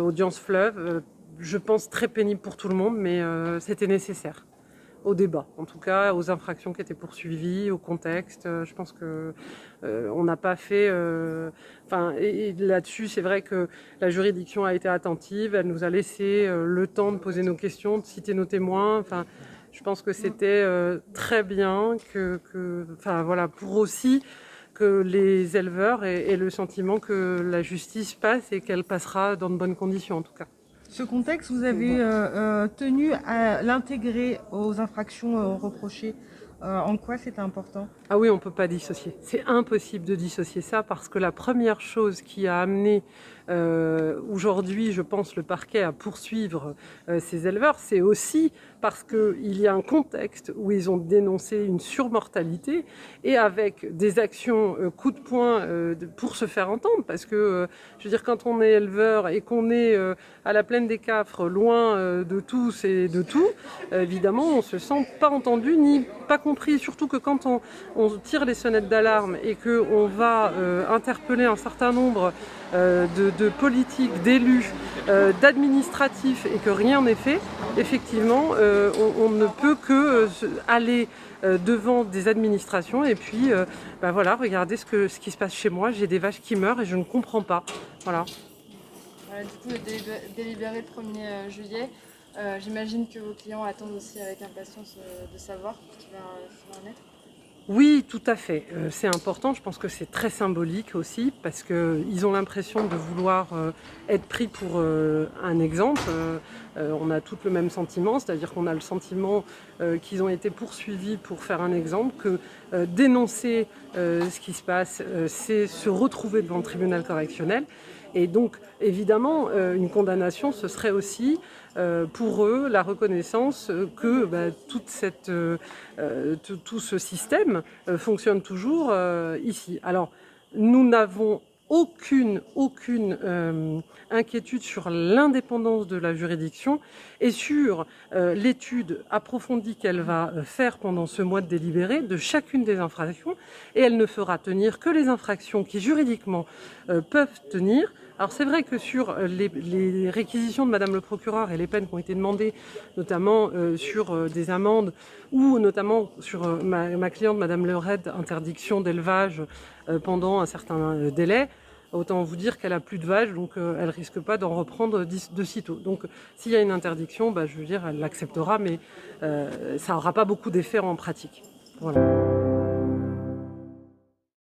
audience fleuve, je pense très pénible pour tout le monde, mais c'était nécessaire au débat, en tout cas aux infractions qui étaient poursuivies, au contexte. Je pense que on n'a pas fait. Et là-dessus, c'est vrai que la juridiction a été attentive. Elle nous a laissé le temps de poser nos questions, de citer nos témoins. Enfin, je pense que c'était très bien pour aussi que les éleveurs aient le sentiment que la justice passe et qu'elle passera dans de bonnes conditions, en tout cas. Ce contexte, vous avez tenu à l'intégrer aux infractions reprochées. En quoi c'était important? Ah oui, on ne peut pas dissocier. C'est impossible de dissocier ça parce que la première chose qui a amené aujourd'hui, je pense, le parquet à poursuivre ces éleveurs, c'est aussi parce qu'il y a un contexte où ils ont dénoncé une surmortalité et avec des actions coup de poing pour se faire entendre. Parce que, je veux dire, quand on est éleveur et qu'on est à la plaine des Cafres, loin de tous et de tout, évidemment, on ne se sent pas entendu ni pas compris. Surtout que quand on tire les sonnettes d'alarme et qu'on va interpeller un certain nombre de politiques, d'élus, d'administratifs et que rien n'est fait, effectivement, on ne peut que aller devant des administrations et puis regardez ce qui se passe chez moi, j'ai des vaches qui meurent et je ne comprends pas. Voilà. Du coup, le délibéré le 1er juillet, j'imagine que vos clients attendent aussi avec impatience de savoir ce qui va en être. Oui, tout à fait. C'est important, je pense que c'est très symbolique aussi, parce qu'ils ont l'impression de vouloir être pris pour un exemple. On a tous le même sentiment, c'est-à-dire qu'on a le sentiment qu'ils ont été poursuivis pour faire un exemple, que dénoncer ce qui se passe, c'est se retrouver devant le tribunal correctionnel. Et donc, évidemment, une condamnation, ce serait aussi pour eux la reconnaissance que tout ce système fonctionne toujours ici. Alors, nous n'avons aucune inquiétude sur l'indépendance de la juridiction et sur l'étude approfondie qu'elle va faire pendant ce mois de délibéré de chacune des infractions, et elle ne fera tenir que les infractions qui juridiquement peuvent tenir. Alors c'est vrai que sur les réquisitions de Madame le procureur et les peines qui ont été demandées, notamment sur des amendes ou notamment sur ma cliente Madame Lered, interdiction d'élevage pendant un certain délai, autant vous dire qu'elle a plus de vaches, donc elle risque pas d'en reprendre de sitôt. Donc s'il y a une interdiction, je veux dire, elle l'acceptera, mais ça n'aura pas beaucoup d'effet en pratique. Voilà.